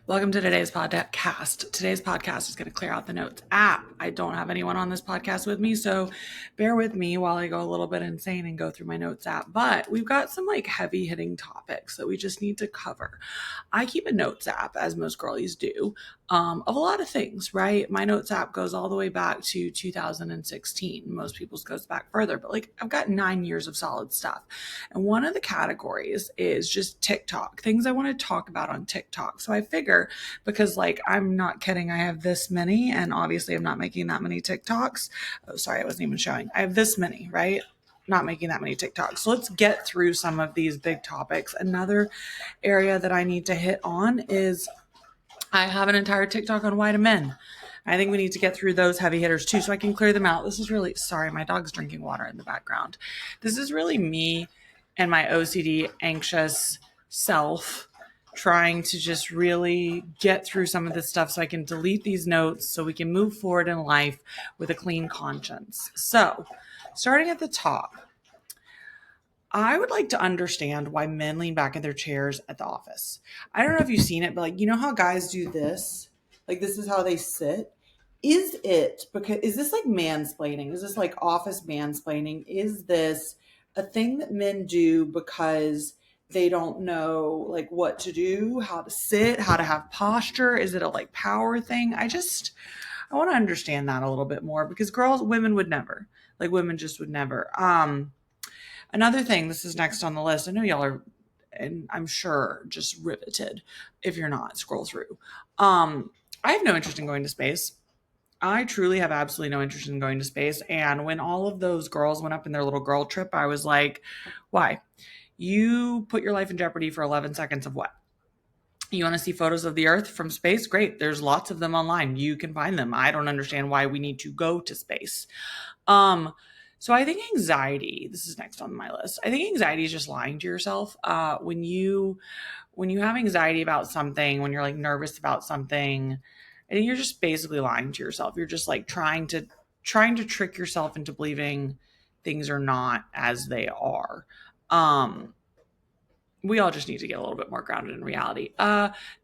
Welcome to today's podcast. Today's podcast is going to clear out the notes app. I don't have anyone on this podcast with me, so bear with me while I go a little bit insane and go through my notes app. But we've got some heavy hitting topics that we just need to cover. I keep a notes app, as most girlies do, of a lot of things, right? My notes app goes all the way back to 2016. Most people's goes back further, but I've got 9 years of solid stuff. And one of the categories is just TikTok, things I want to talk about on TikTok. So I figure because I'm not kidding, I have this many, and obviously I'm not making that many TikToks. Oh, sorry, I wasn't even showing. I have this many, right? Not making that many TikToks. So let's get through some of these big topics. Another area that I need to hit on is I have an entire TikTok on why do men. I think we need to get through those heavy hitters too so I can clear them out. This is really, sorry, my dog's drinking water in the background. This is really me and my OCD anxious self trying to just really get through some of this stuff so I can delete these notes so we can move forward in life with a clean conscience. So, starting at the top, I would like to understand why men lean back in their chairs at the office. I don't know if you've seen it, but you know how guys do this? This is how they sit. Is this mansplaining? Is this office mansplaining? Is this a thing that men do because they don't know what to do, how to sit, how to have posture? Is it a power thing? I want to understand that a little bit more because women would never. Women just would never. Another thing, this is next on the list. I know y'all are, and I'm sure just riveted. If you're not, scroll through. I have no interest in going to space. I truly have absolutely no interest in going to space. And when all of those girls went up in their little girl trip, I was like, why? You put your life in jeopardy for 11 seconds of what? You want to see photos of the Earth from space? Great. There's lots of them online. You can find them. I don't understand why we need to go to space. So I think anxiety, this is next on my list. I think anxiety is just lying to yourself. When you have anxiety about something, when you're nervous about something, I think you're just basically lying to yourself. You're just trying to trick yourself into believing things are not as they are. We all just need to get a little bit more grounded in reality.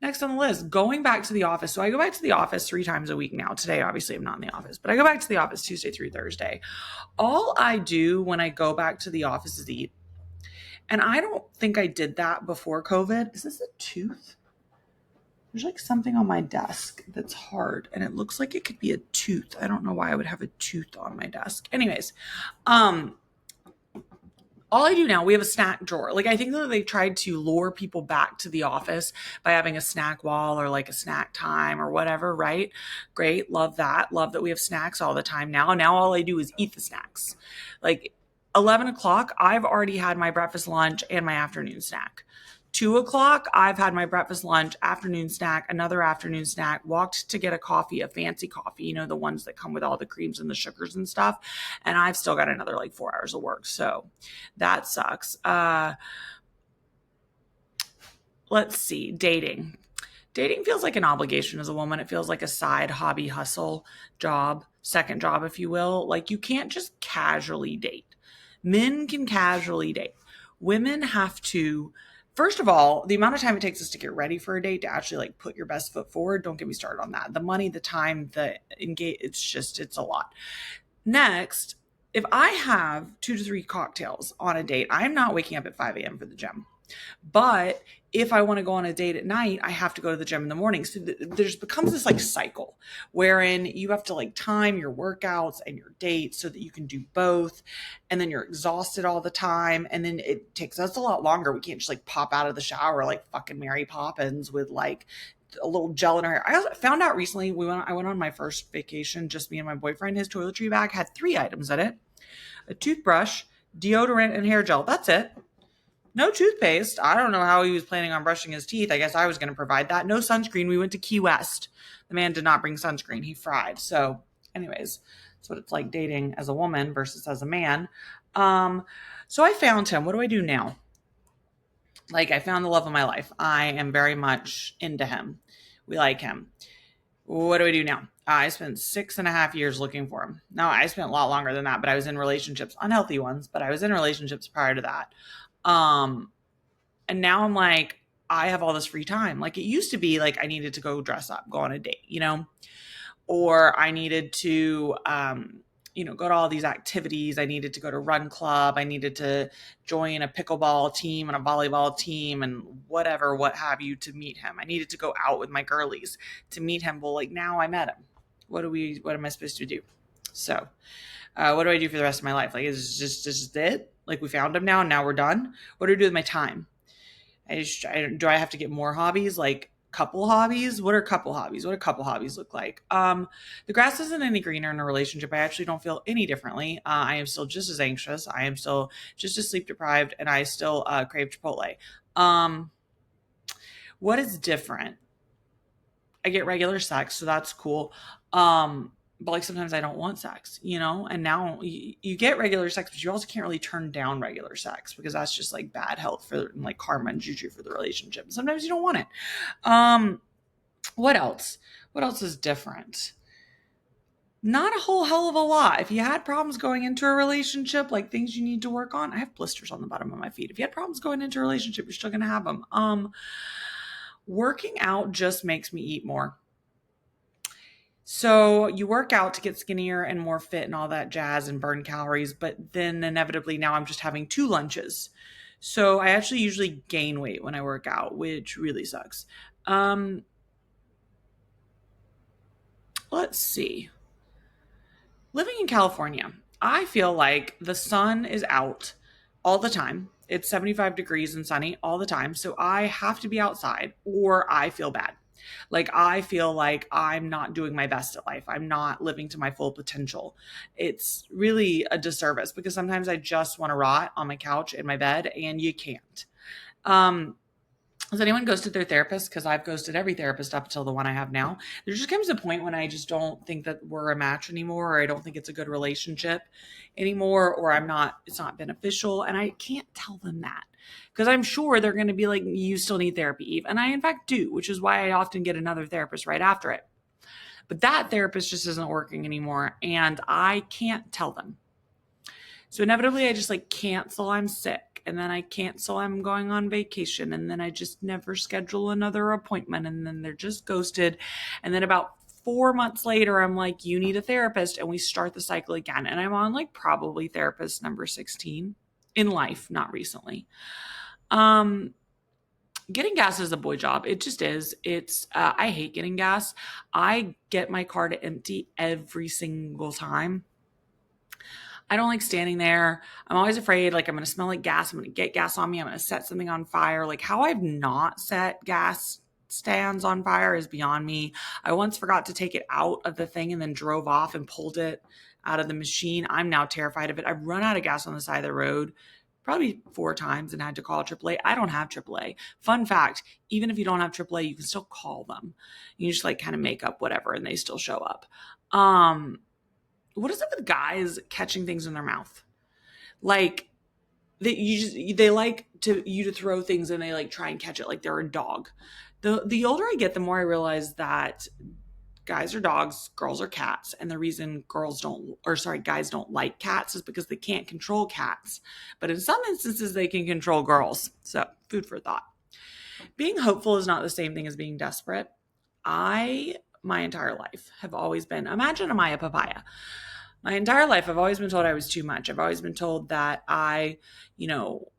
Next on the list, going back to the office. So I go back to the office 3 times a week now. Today, obviously, I'm not in the office, but I go back to the office Tuesday through Thursday. All I do when I go back to the office is eat. And I don't think I did that before COVID. Is this a tooth? There's something on my desk that's hard, and it looks like it could be a tooth. I don't know why I would have a tooth on my desk. Anyways, all I do now, we have a snack drawer. I think that they tried to lure people back to the office by having a snack wall or a snack time or whatever, right? Great. Love that. Love that we have snacks all the time now. Now all I do is eat the snacks. 11 o'clock, I've already had my breakfast, lunch, and my afternoon snack. 2 o'clock, I've had my breakfast, lunch, afternoon snack, another afternoon snack, walked to get a coffee, a fancy coffee, the ones that come with all the creams and the sugars and stuff. And I've still got another 4 hours of work. So that sucks. Let's see. Dating. Dating feels like an obligation as a woman. It feels like a side hobby, hustle, job, second job, if you will. You can't just casually date. Men can casually date. Women have to. First of all, the amount of time it takes us to get ready for a date, to actually put your best foot forward, don't get me started on that. The money, the time, the engage, it's a lot. Next, if I have 2 to 3 cocktails on a date, I'm not waking up at 5 a.m. for the gym. But if I want to go on a date at night, I have to go to the gym in the morning. So there's becomes this cycle wherein you have to time your workouts and your dates so that you can do both. And then you're exhausted all the time. And then it takes us a lot longer. We can't just pop out of the shower like fucking Mary Poppins with a little gel in her hair. I found out recently, I went on my first vacation, just me and my boyfriend. His toiletry bag had 3 items in it: a toothbrush, deodorant, and hair gel. That's it. No toothpaste. I don't know how he was planning on brushing his teeth. I guess I was going to provide that. No sunscreen. We went to Key West. The man did not bring sunscreen. He fried. So anyways, that's what it's like dating as a woman versus as a man. So I found him. What do I do now? I found the love of my life. I am very much into him. We like him. What do I do now? I spent 6.5 years looking for him. No, I spent a lot longer than that, but I was in relationships, unhealthy ones, but I was in relationships prior to that. And now I'm I have all this free time. Like it used to be like I needed to go dress up, go on a date, or I needed to, go to all these activities. I needed to go to run club. I needed to join a pickleball team and a volleyball team and whatever, what have you, to meet him. I needed to go out with my girlies to meet him. Well, like now I met him. What am I supposed to do? So, what do I do for the rest of my life? Like, is just it? Like we found him now and now we're done. What do I do with my time? Do I have to get more hobbies? Like couple hobbies? What are couple hobbies? What do couple hobbies look like? The grass isn't any greener in a relationship. I actually don't feel any differently. I am still just as anxious. I am still just as sleep deprived, and I still crave Chipotle. What is different? I get regular sex, so that's cool. But like sometimes I don't want sex, and now you get regular sex, but you also can't really turn down regular sex because that's just like bad health and like karma and juju for the relationship. And sometimes you don't want it. What else? What else is different? Not a whole hell of a lot. If you had problems going into a relationship, like things you need to work on, I have blisters on the bottom of my feet. If you had problems going into a relationship, you're still going to have them. Working out just makes me eat more. So you work out to get skinnier and more fit and all that jazz and burn calories, but then inevitably now I'm just having 2 lunches. So I actually usually gain weight when I work out, which really sucks. Let's see. Living in California, I feel like the sun is out all the time. It's 75 degrees and sunny all the time. So I have to be outside or I feel bad. Like I feel like I'm not doing my best at life. I'm not living to my full potential. It's really a disservice because sometimes I just want to rot on my couch in my bed and you can't. Has anyone ghosted their therapist? Because I've ghosted every therapist up until the one I have now. There just comes a point when I just don't think that we're a match anymore, or I don't think it's a good relationship anymore, or it's not beneficial. And I can't tell them that because I'm sure they're going to be like, you still need therapy, Eve. And I, in fact, do, which is why I often get another therapist right after it. But that therapist just isn't working anymore. And I can't tell them. So inevitably I just like cancel I'm sick, and then I cancel I'm going on vacation, and then I just never schedule another appointment, and then they're just ghosted. And then about 4 months later, I'm like, you need a therapist, and we start the cycle again. And I'm on like probably therapist number 16 in life, not recently. Getting gas is a boy job. It just is. I hate getting gas. I get my car to empty every single time. I don't like standing there. I'm always afraid like I'm going to smell like gas. I'm going to get gas on me. I'm going to set something on fire. Like how I've not set gas stands on fire is beyond me. I once forgot to take it out of the thing and then drove off and pulled it out of the machine. I'm now terrified of it. I've run out of gas on the side of the road probably 4 times and had to call AAA. I don't have AAA. Fun fact, even if you don't have AAA, you can still call them. You just like kind of make up whatever and they still show up. What is it with guys catching things in their mouth? Like they like you to throw things and they like try and catch it like they're a dog. The older I get, the more I realize that guys are dogs, girls are cats. And the reason guys don't like cats is because they can't control cats. But in some instances, they can control girls. So food for thought. Being hopeful is not the same thing as being desperate. My entire life have always been, imagine a Maya papaya. My entire life, I've always been told I was too much. I've always been told that I,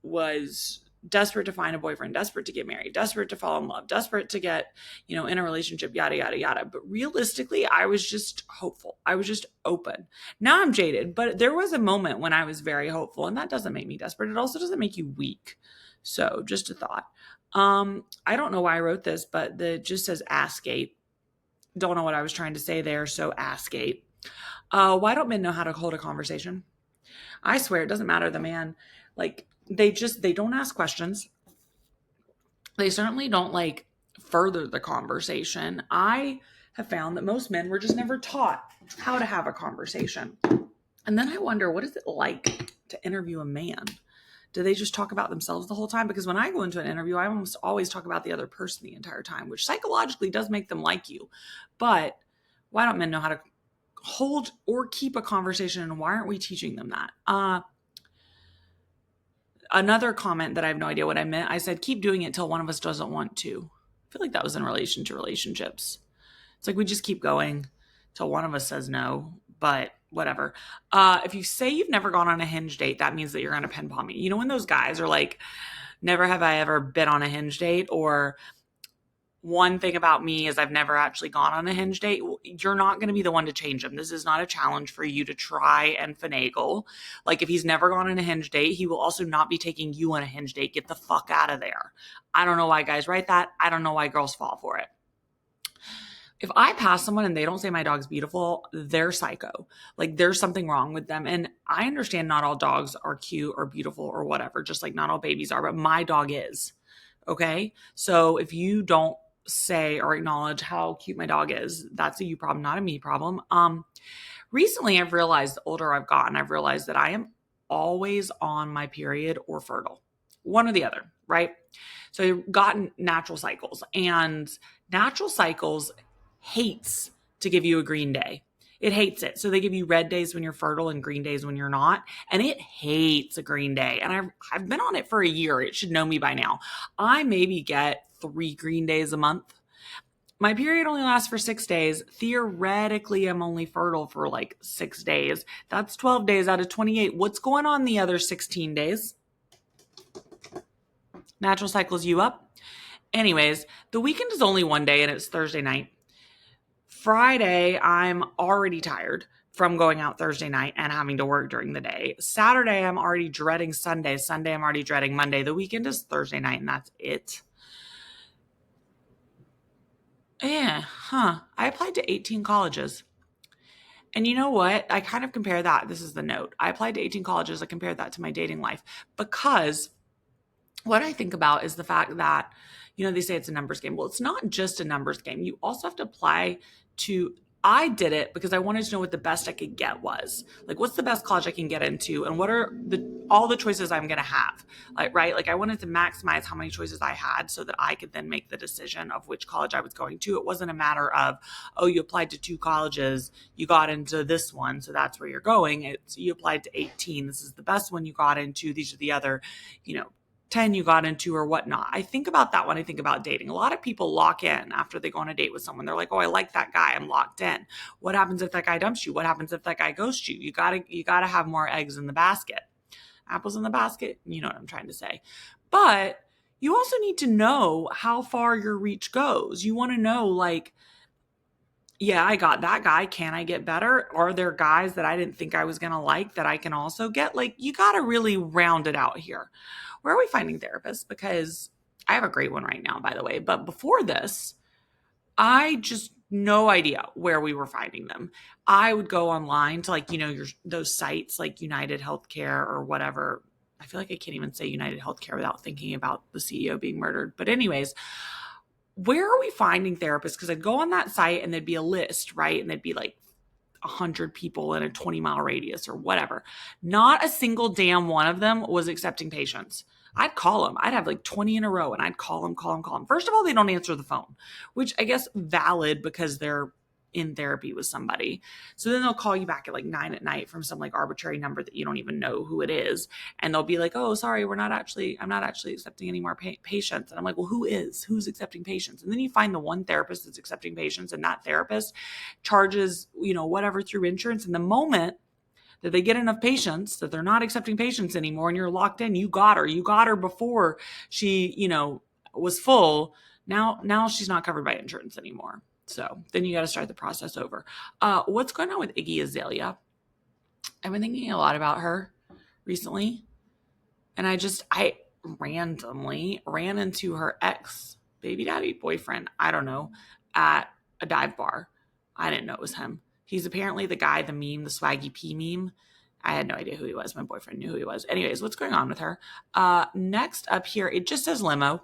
was desperate to find a boyfriend, desperate to get married, desperate to fall in love, desperate to get, in a relationship, yada, yada, yada. But realistically, I was just hopeful. I was just open. Now I'm jaded, but there was a moment when I was very hopeful, and that doesn't make me desperate. It also doesn't make you weak. So just a thought. I don't know why I wrote this, but it just says askate. Don't know what I was trying to say there. So askate. Why don't men know how to hold a conversation? I swear it doesn't matter the man. Like they don't ask questions. They certainly don't like further the conversation. I have found that most men were just never taught how to have a conversation. And then I wonder, what is it like to interview a man? Do they just talk about themselves the whole time? Because when I go into an interview, I almost always talk about the other person the entire time, which psychologically does make them like you. But why don't men know how to hold or keep a conversation, and why aren't we teaching them that? Another comment that I have no idea what I meant. I said, keep doing it till one of us doesn't want to. I feel like that was in relation to relationships. It's like we just keep going till one of us says no, but whatever. If you say you've never gone on a Hinge date, that means that you're going to pen palm me. You know, when those guys are like, never have I ever been on a Hinge date, or one thing about me is I've never actually gone on a Hinge date. You're not going to be the one to change them. This is not a challenge for you to try and finagle. Like, if he's never gone on a Hinge date, he will also not be taking you on a Hinge date. Get the fuck out of there. I don't know why guys write that. I don't know why girls fall for it. If I pass someone and they don't say my dog's beautiful, they're psycho. Like, there's something wrong with them. And I understand not all dogs are cute or beautiful or whatever, just like not all babies are, but my dog is. Okay? So if you don't say or acknowledge how cute my dog is, that's a you problem, not a me problem. Recently I've realized, the older I've gotten, I've realized that I am always on my period or fertile. One or the other, right? So I've gotten natural cycles, and natural cycles hates to give you a green day. It hates it. So they give you red days when you're fertile and green days when you're not. And it hates a green day. And I've been on it for a year. It should know me by now. I maybe get 3 green days a month. My period only lasts for 6 days. Theoretically, I'm only fertile for like 6 days. That's 12 days out of 28. What's going on the other 16 days? Natural cycles you up. Anyways, the weekend is only one day, and it's Thursday night. Friday, I'm already tired from going out Thursday night and having to work during the day. Saturday, I'm already dreading Sunday. Sunday, I'm already dreading Monday. The weekend is Thursday night, and that's it. I applied to 18 colleges. And you know what? I kind of compare that. This is the note. I applied to 18 colleges. I compared that to my dating life, because what I think about is the fact that, they say it's a numbers game. Well, it's not just a numbers game. You also have to apply to, I did it because I wanted to know what the best I could get was. Like, what's the best college I can get into, and what are all the choices I'm going to have, right? Like, I wanted to maximize how many choices I had so that I could then make the decision of which college I was going to. It wasn't a matter of, oh, you applied to 2 colleges, you got into this one, so that's where you're going. It's, you applied to 18. This is the best one you got into. These are the other, 10 you got into or whatnot. I think about that when I think about dating. A lot of people lock in after they go on a date with someone. They're like, oh, I like that guy. I'm locked in. What happens if that guy dumps you? What happens if that guy ghosts you? You gotta have more eggs in the basket. Apples in the basket. You know what I'm trying to say. But you also need to know how far your reach goes. You want to know, like, yeah, I got that guy. Can I get better? Are there guys that I didn't think I was going to like that I can also get? Like, you got to really round it out here. Where are we finding therapists? Because I have a great one right now, by the way. But before this, I just no idea where we were finding them. I would go online to, like, those sites like United Healthcare or whatever. I feel like I can't even say United Healthcare without thinking about the CEO being murdered. But anyways, where are we finding therapists? Because I'd go on that site and there'd be a list, right? And there'd be like 100 people in a 20-mile radius or whatever. Not a single damn one of them was accepting patients. I'd call them. I'd have like 20 in a row, and I'd call them. First of all, they don't answer the phone, which I guess valid because they're in therapy with somebody. So then they'll call you back at like 9 at night from some like arbitrary number that you don't even know who it is. And they'll be like, oh, sorry, I'm not actually accepting any more patients. And I'm like, well, who's accepting patients? And then you find the one therapist that's accepting patients, and that therapist charges, whatever through insurance. And the moment that they get enough patients that they're not accepting patients anymore and you're locked in, you got her before she, was full. Now she's not covered by insurance anymore. So then you got to start the process over. What's going on with Iggy Azalea? I've been thinking a lot about her recently. And I randomly ran into her ex baby daddy boyfriend, I don't know, at a dive bar. I didn't know it was him. He's apparently the guy, the meme, the Swaggy P meme. I had no idea who he was. My boyfriend knew who he was. Anyways, what's going on with her? Next up here, it just says limo.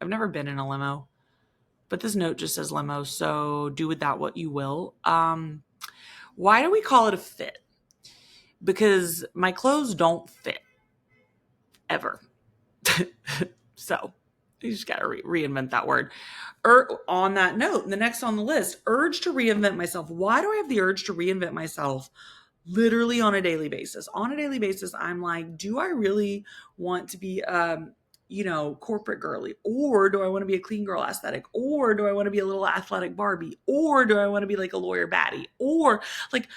I've never been in a limo, but this note just says limo, so do with that what you will. Why do we call it a fit? Because my clothes don't fit. Ever. So you just got to reinvent that word. On that note, the next on the list, urge to reinvent myself. Why do I have the urge to reinvent myself literally on a daily basis. On a daily basis, I'm like, do I really want to be corporate girly, or do I want to be a clean girl aesthetic, or do I want to be a little athletic Barbie, or do I want to be like a lawyer baddie, or like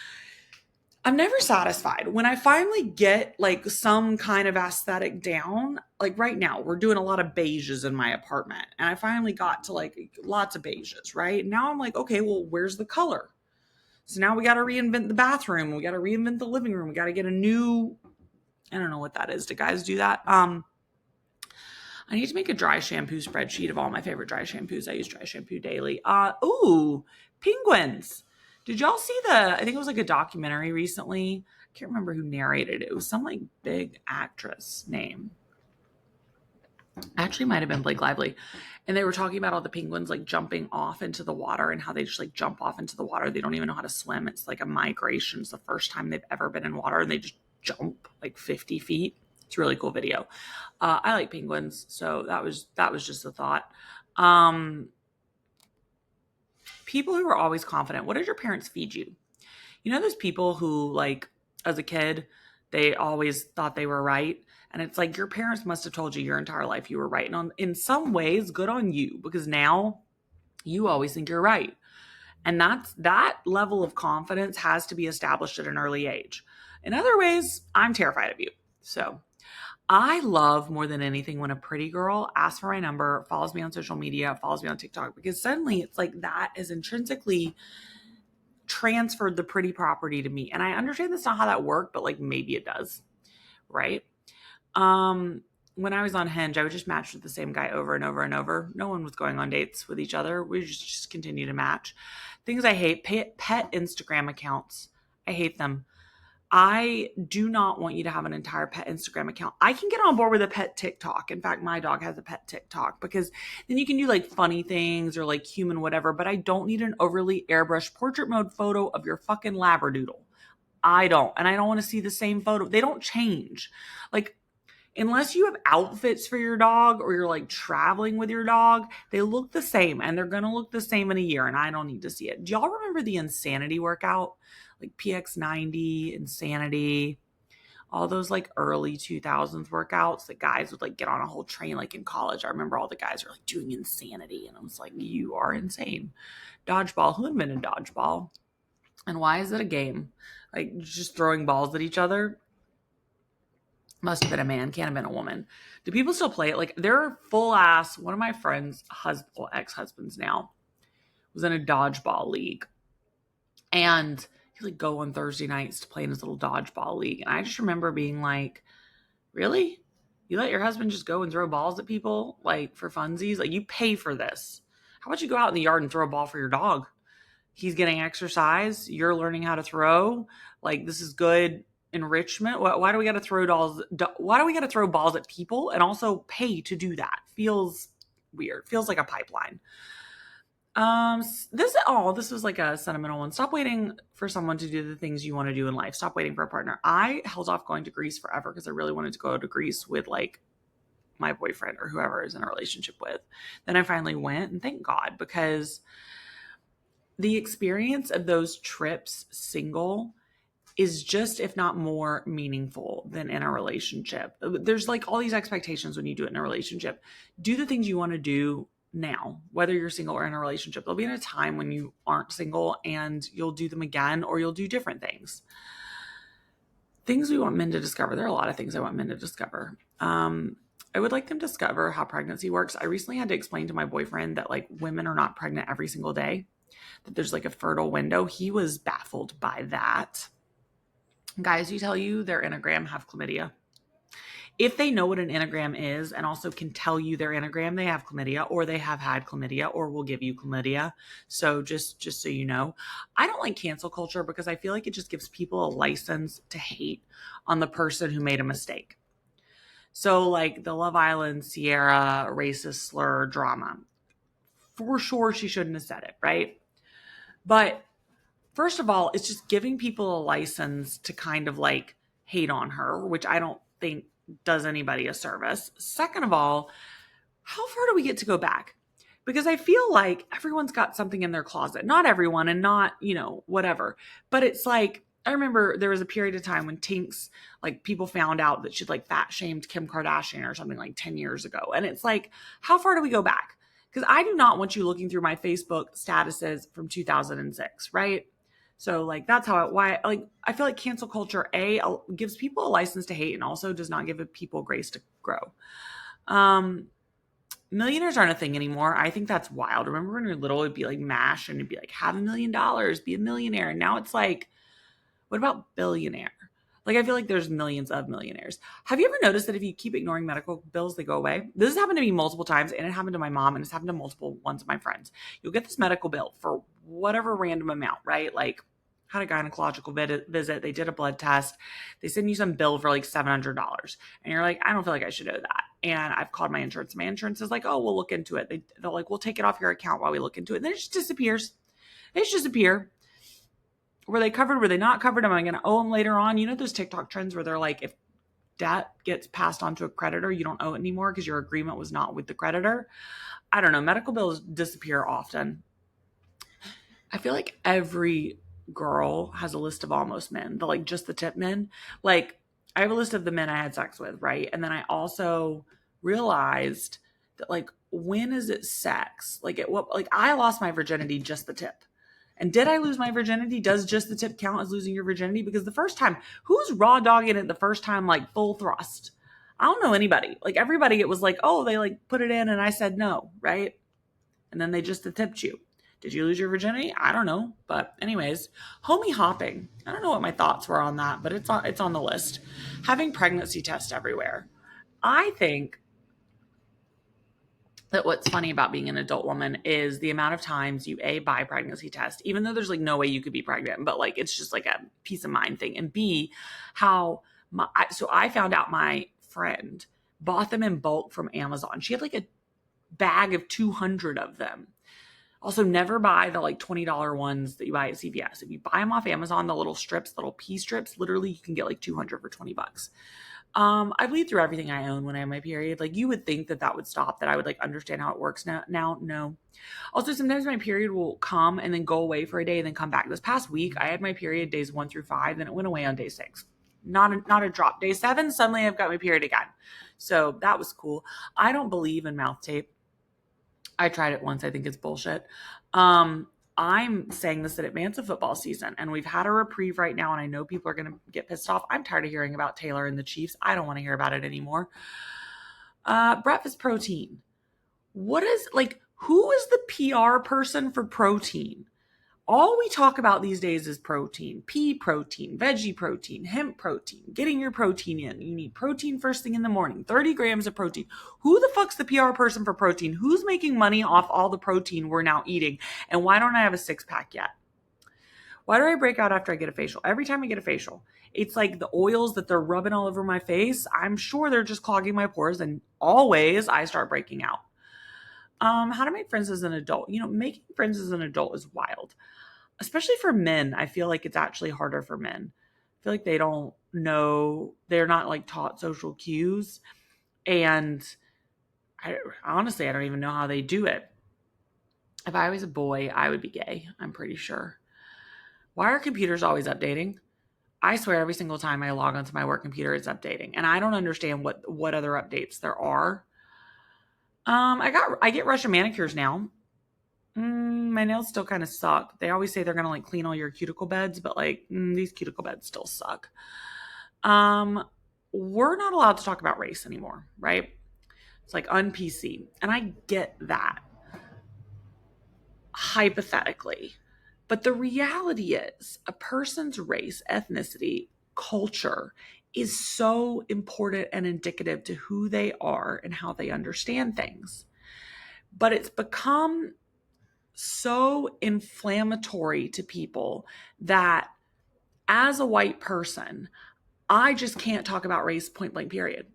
I'm never satisfied. When I finally get like some kind of aesthetic down, like right now, we're doing a lot of beiges in my apartment. And I finally got to like lots of beiges, right? Now I'm like, okay, well, where's the color? So now we got to reinvent the bathroom. We got to reinvent the living room. We got to get a new, I don't know what that is. Do guys do that? I need to make a dry shampoo spreadsheet of all my favorite dry shampoos. I use dry shampoo daily. Ooh, penguins. Did y'all see I think it was like a documentary recently. I can't remember who narrated it. It was some like big actress name. Actually might have been Blake Lively. And they were talking about all the penguins like jumping off into the water and how they just like jump off into the water. They don't even know how to swim. It's like a migration. It's the first time they've ever been in water and they just jump like 50 feet. It's a really cool video. I like penguins. So that was just a thought. People who are always confident. What did your parents feed you? You know, those people who like as a kid, they always thought they were right. And it's like your parents must have told you your entire life you were right. And in some ways, good on you, because now you always think you're right. And that level of confidence has to be established at an early age. In other ways, I'm terrified of you. So I love more than anything when a pretty girl asks for my number, follows me on social media, follows me on TikTok, because suddenly it's like that is intrinsically transferred the pretty property to me. And I understand that's not how that worked, but like maybe it does. Right. When I was on Hinge, I would just match with the same guy over and over and over. No one was going on dates with each other. We just continue to match. Things I hate, pet Instagram accounts. I hate them. I do not want you to have an entire pet Instagram account. I can get on board with a pet TikTok. In fact, my dog has a pet TikTok because then you can do like funny things or like human whatever, but I don't need an overly airbrushed portrait mode photo of your fucking Labradoodle. I don't. And I don't want to see the same photo. They don't change. Like, unless you have outfits for your dog or you're like traveling with your dog, they look the same and they're going to look the same in a year. And I don't need to see it. Do y'all remember the Insanity workout? Like PX90, Insanity, all those like early 2000s workouts that guys would like get on a whole train like in college. I remember all the guys were like doing Insanity. And I was like, you are insane. Dodgeball. Who invented dodgeball? And why is it a game? Like just throwing balls at each other? Must have been a man, can't have been a woman. Do people still play it? Like they're full ass. One of my friends' ex-husbands now was in a dodgeball league. And he'd like go on Thursday nights to play in his little dodgeball league. And I just remember being like, really? You let your husband just go and throw balls at people like for funsies? Like you pay for this. How about you go out in the yard and throw a ball for your dog? He's getting exercise. You're learning how to throw. Like this is good enrichment. Why do we got to throw dolls? Why do we got to throw balls at people and also pay to do that? Feels weird. Feels like a pipeline. This was like a sentimental one. Stop waiting for someone to do the things you want to do in life. Stop waiting for a partner. I held off going to Greece forever because I really wanted to go to Greece with like my boyfriend or whoever I was in a relationship with. Then I finally went, and thank God, because the experience of those trips single is just, if not more meaningful than in a relationship. There's like all these expectations when you do it in a relationship. Do the things you want to do now, whether you're single or in a relationship. There'll be a time when you aren't single and you'll do them again, or you'll do different things. Things we want men to discover. There are a lot of things I want men to discover. I would like them to discover how pregnancy works. I recently had to explain to my boyfriend that like women are not pregnant every single day, that there's like a fertile window. He was baffled by that. Guys who tell you their Enneagram have chlamydia. If they know what an Enneagram is and also can tell you their Enneagram, they have chlamydia, or they have had chlamydia, or will give you chlamydia. So just so you know, I don't like cancel culture because I feel like it just gives people a license to hate on the person who made a mistake. So like the Love Island Sierra racist slur drama, for sure she shouldn't have said it, right? But first of all, it's just giving people a license to kind of like hate on her, which I don't think does anybody a service. Second of all, how far do we get to go back? Because I feel like everyone's got something in their closet. Not everyone and not, whatever. But it's like, I remember there was a period of time when Tinks, like people found out that she'd like fat shamed Kim Kardashian or something like 10 years ago. And it's like, how far do we go back? Because I do not want you looking through my Facebook statuses from 2006, right? So like that's why like I feel like cancel culture gives people a license to hate and also does not give people grace to grow. Millionaires aren't a thing anymore. I think that's wild. Remember when you were little, it'd be like MASH and it'd be like, have $1 million, be a millionaire. And now it's like, what about billionaire? Like, I feel like there's millions of millionaires. Have you ever noticed that if you keep ignoring medical bills, they go away? This has happened to me multiple times, and it happened to my mom, and it's happened to multiple ones of my friends. You'll get this medical bill for whatever random amount, right? Like, had a gynecological visit. They did a blood test. They send you some bill for like $700. And you're like, I don't feel like I should owe that. And I've called my insurance. My insurance is like, oh, we'll look into it. They're like, we'll take it off your account while we look into it. And then it just disappears. It just disappears. Were they covered? Were they not covered? Am I going to owe them later on? You know those TikTok trends where they're like, if debt gets passed on to a creditor, you don't owe it anymore because your agreement was not with the creditor. I don't know. Medical bills disappear often. I feel like every girl has a list of almost men, like just the tip men. Like I have a list of the men I had sex with, right? And then I also realized that like, when is it sex? Like I lost my virginity just the tip. And did I lose my virginity? Does just the tip count as losing your virginity? Because the first time, who's raw dogging it the first time, like full thrust? I don't know anybody. Like everybody, it was like, oh, they like put it in and I said no, right? And then they just tipped you. Did you lose your virginity? I don't know. But anyways, homie hopping. I don't know what my thoughts were on that, but it's on the list. Having pregnancy tests everywhere. I think that what's funny about being an adult woman is the amount of times you buy pregnancy test, even though there's like no way you could be pregnant, but like it's just like a peace of mind thing. And B, how so I found out my friend bought them in bulk from Amazon. She had like a bag of 200 of them. Also, never buy the like $20 ones that you buy at CVS. If you buy them off Amazon, the little strips, the little pea strips, literally you can get like 200 for $20. I bleed through everything I own when I have my period. Like you would think that would stop, that I would like understand how it works now. No. Also, sometimes my period will come and then go away for a day and then come back. This past week, I had my period days 1 through 5, then it went away on day 6. Not a drop. Day 7, suddenly I've got my period again. So that was cool. I don't believe in mouth tape. I tried it once. I think it's bullshit. I'm saying this in advance of football season, and we've had a reprieve right now, and I know people are going to get pissed off. I'm tired of hearing about Taylor and the Chiefs. I don't want to hear about it anymore. Breakfast protein. Who is the PR person for protein? All we talk about these days is protein, pea protein, veggie protein, hemp protein, getting your protein in. You need protein first thing in the morning, 30 grams of protein. Who the fuck's the PR person for protein? Who's making money off all the protein we're now eating? And why don't I have a 6-pack yet? Why do I break out after I get a facial? Every time I get a facial, it's like the oils that they're rubbing all over my face. I'm sure they're just clogging my pores, and always I start breaking out. How to make friends as an adult. Making friends as an adult is wild. Especially for men, I feel like it's actually harder for men. I feel like they don't know, they're not like taught social cues. And honestly, I don't even know how they do it. If I was a boy, I would be gay, I'm pretty sure. Why are computers always updating? I swear every single time I log onto my work computer, it's updating. And I don't understand what other updates there are. I get Russian manicures now. My nails still kind of suck. They always say they're going to like clean all your cuticle beds, but like these cuticle beds still suck. We're not allowed to talk about race anymore, right? It's like un-PC. And I get that hypothetically, but the reality is a person's race, ethnicity, culture is so important and indicative to who they are and how they understand things. But it's become so inflammatory to people that as a white person, I just can't talk about race point blank period.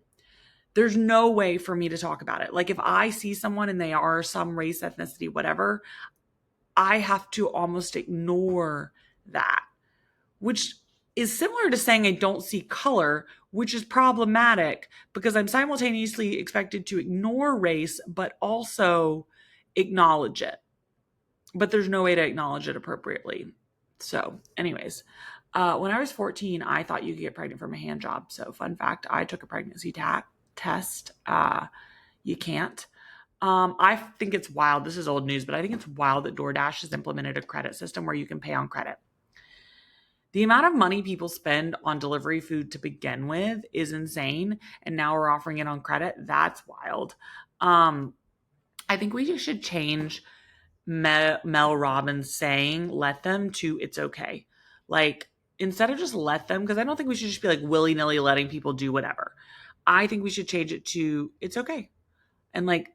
There's no way for me to talk about it. Like if I see someone and they are some race, ethnicity, whatever, I have to almost ignore that, which is similar to saying I don't see color, which is problematic because I'm simultaneously expected to ignore race, but also acknowledge it. But there's no way to acknowledge it appropriately. So anyways, When I was 14, I thought you could get pregnant from a hand job. So fun fact, I took a pregnancy test. You can't. I think it's wild. This is old news, but I think it's wild that DoorDash has implemented a credit system where you can pay on credit. The amount of money people spend on delivery food to begin with is insane. And now we're offering it on credit. That's wild. I think we should change Mel Robbins saying, let them, to it's okay. Like, instead of just let them, because I don't think we should just be like willy-nilly letting people do whatever. I think we should change it to it's okay. And like,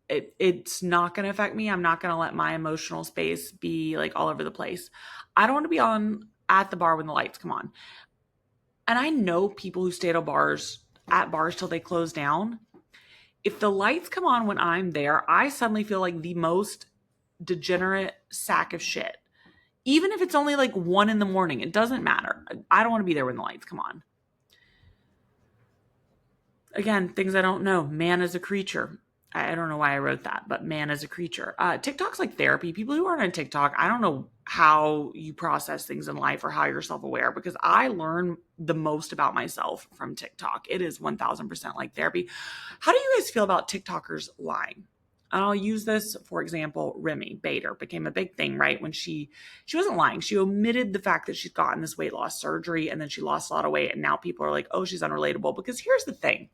it's not going to affect me. I'm not going to let my emotional space be like all over the place. I don't want to be on at the bar when the lights come on. And I know people who stay at bars till they close down. If the lights come on when I'm there, I suddenly feel like the most degenerate sack of shit. Even if it's only like 1 a.m, it doesn't matter. I don't want to be there when the lights come on. Again, things I don't know. Man is a creature. I don't know why I wrote that, but man is a creature. TikTok's like therapy. People who aren't on TikTok, I don't know how you process things in life or how you're self-aware, because I learn the most about myself from TikTok. It is 1000% like therapy. How do you guys feel about TikTokers lying? And I'll use this, for example, Remy Bader became a big thing, right? When she wasn't lying. She omitted the fact that she's gotten this weight loss surgery and then she lost a lot of weight. And now people are like, oh, she's unrelatable. Because here's the thing.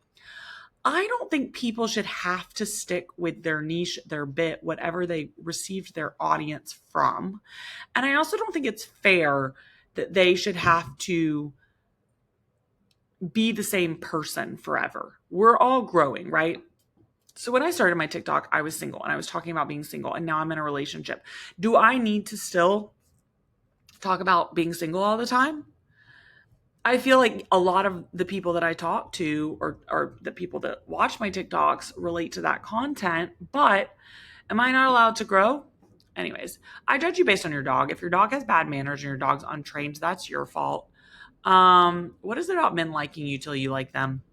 I don't think people should have to stick with their niche, their bit, whatever they received their audience from. And I also don't think it's fair that they should have to be the same person forever. We're all growing, right? So when I started my TikTok, I was single and I was talking about being single, and now I'm in a relationship. Do I need to still talk about being single all the time? I feel like a lot of the people that I talk to or the people that watch my TikToks relate to that content, but am I not allowed to grow? Anyways, I judge you based on your dog. If your dog has bad manners and your dog's untrained, that's your fault. What is it about men liking you till you like them?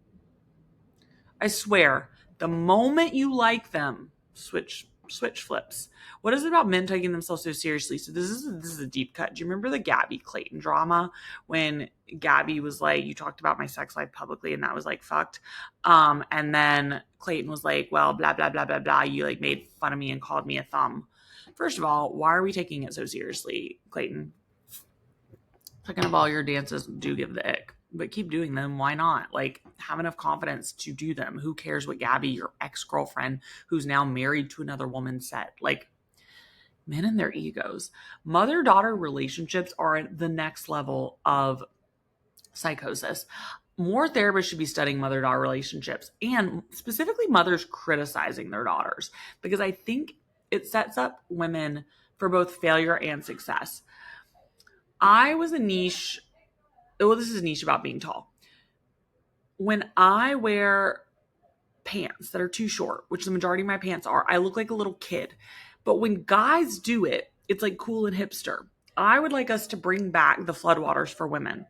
I swear, the moment you like them, switch flips. What is it about men taking themselves so seriously? So this is a deep cut. Do you remember the Gabby Clayton drama when Gabby was like, you talked about my sex life publicly and that was like fucked. And then Clayton was like, well, blah, blah, blah, blah, blah. You like made fun of me and called me a thumb. First of all, why are we taking it so seriously, Clayton? Second of all, your dances do give the ick, but keep doing them. Why not? Like, have enough confidence to do them. Who cares what Gabby, your ex-girlfriend, who's now married to another woman, said? Like, men and their egos. Mother-daughter relationships are at the next level of psychosis. More therapists should be studying mother-daughter relationships, and specifically mothers criticizing their daughters, because I think it sets up women for both failure and success. I was a niche. Well, this is a niche about being tall. When I wear pants that are too short, which the majority of my pants are, I look like a little kid. But when guys do it, it's like cool and hipster. I would like us to bring back the floodwaters for women.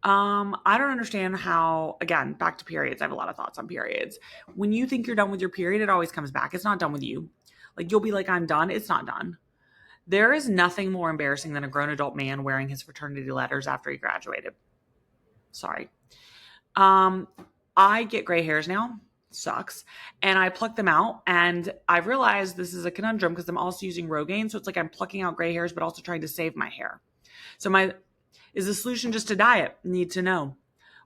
I don't understand how, again, back to periods. I have a lot of thoughts on periods. When you think you're done with your period, it always comes back. It's not done with you. Like, you'll be like, I'm done. It's not done. There is nothing more embarrassing than a grown adult man wearing his fraternity letters after he graduated. Sorry. I get gray hairs now. Sucks. And I pluck them out. And I've realized this is a conundrum because I'm also using Rogaine. So it's like I'm plucking out gray hairs, but also trying to save my hair. So is the solution just a diet? Need to know.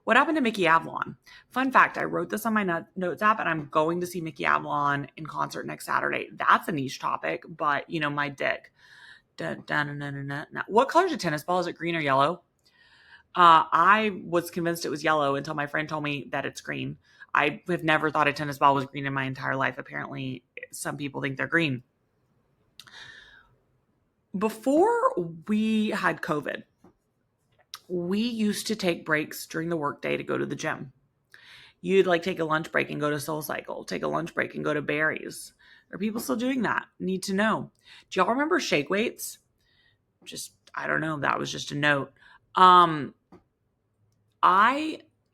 What happened to Mickey Avalon? Fun fact, I wrote this on my notes app and I'm going to see Mickey Avalon in concert next Saturday. That's a niche topic, but you know, my dick. What color is a tennis ball? Is it green or yellow? I was convinced it was yellow until my friend told me that it's green. I have never thought a tennis ball was green in my entire life. Apparently, some people think they're green. Before we had COVID, we used to take breaks during the workday to go to the gym. You'd like take a lunch break and go to SoulCycle, take a lunch break and go to Barry's. Are people still doing that? Need to know. Do y'all remember shake weights? I don't know. That was just a note. I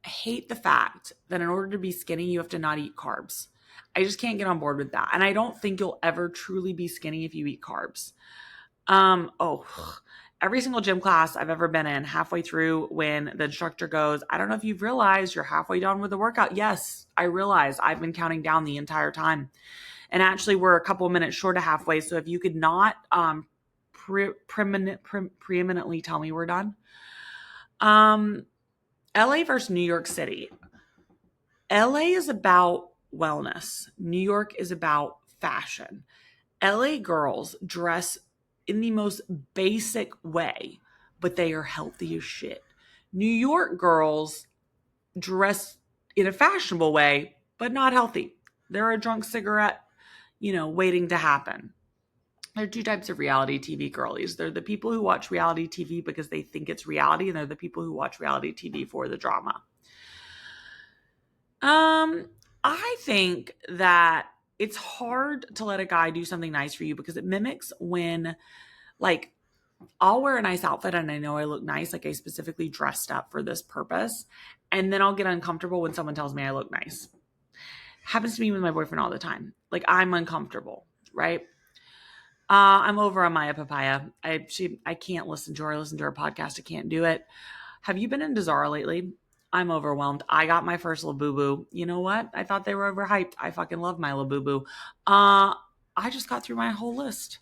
hate the fact that in order to be skinny, you have to not eat carbs. I just can't get on board with that. And I don't think you'll ever truly be skinny if you eat carbs. every single gym class I've ever been in, halfway through when the instructor goes, I don't know if you've realized you're halfway done with the workout. Yes, I realize I've been counting down the entire time. And actually we're a couple of minutes short of halfway. So if you could not preeminently tell me we're done. LA versus New York City. LA is about wellness. New York is about fashion. LA girls dress in the most basic way, but they are healthy as shit. New York girls dress in a fashionable way, but not healthy. They're a drunk cigarette, waiting to happen. There are two types of reality TV girlies. They're the people who watch reality TV because they think it's reality, and they're the people who watch reality TV for the drama. I think that it's hard to let a guy do something nice for you because it mimics when, like, I'll wear a nice outfit and I know I look nice, like I specifically dressed up for this purpose, and then I'll get uncomfortable when someone tells me I look nice. Happens to me with my boyfriend all the time. Like, I'm uncomfortable, right? I'm over on Maya Papaya. I can't listen to her. I listen to her podcast. I can't do it. Have you been into Zara lately? I'm overwhelmed. I got my first Labubu. You know what? I thought they were overhyped. I fucking love my Labubu. I just got through my whole list.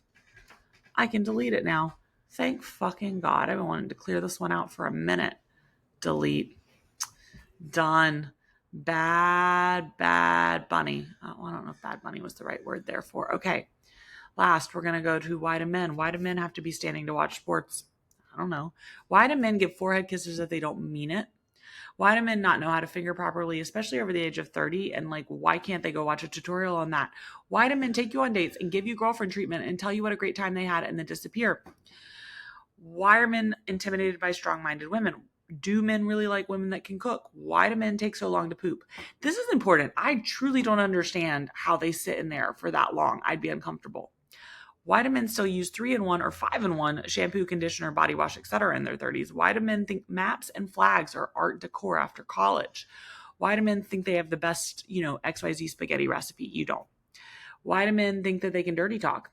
I can delete it now. Thank fucking God. I've been wanting to clear this one out for a minute. Delete. Done. Bad bunny. I don't know if bad bunny was the right word there for. Okay. Last, we're going to go to why do men? Why do men have to be standing to watch sports? I don't know. Why do men give forehead kisses if they don't mean it? Why do men not know how to finger properly, especially over the age of 30? And like, why can't they go watch a tutorial on that? Why do men take you on dates and give you girlfriend treatment and tell you what a great time they had and then disappear? Why are men intimidated by strong-minded women? Do men really like women that can cook? Why do men take so long to poop? This is important. I truly don't understand how they sit in there for that long. I'd be uncomfortable. Why do men still use 3-in-1 or 5-in-1 shampoo, conditioner, body wash, etc. in their 30s? Why do men think maps and flags are art decor after college? Why do men think they have the best, XYZ spaghetti recipe? You don't. Why do men think that they can dirty talk?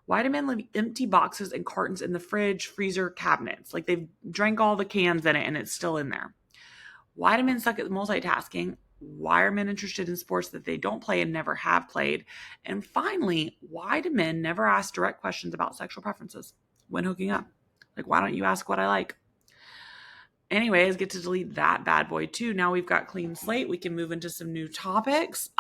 Why do men leave empty boxes and cartons in the fridge, freezer, cabinets? Like they've drank all the cans in it and it's still in there. Why do men suck at multitasking? Why are men interested in sports that they don't play and never have played? And finally, why do men never ask direct questions about sexual preferences when hooking up? Like, why don't you ask what I like? Anyways, get to delete that bad boy too. Now we've got clean slate. We can move into some new topics.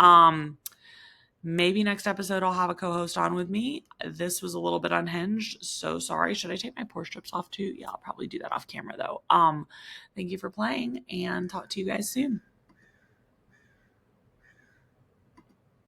Maybe next episode I'll have a co-host on with me. This was a little bit unhinged. So sorry. Should I take my pore strips off too? Yeah, I'll probably do that off camera though. Thank you for playing and talk to you guys soon.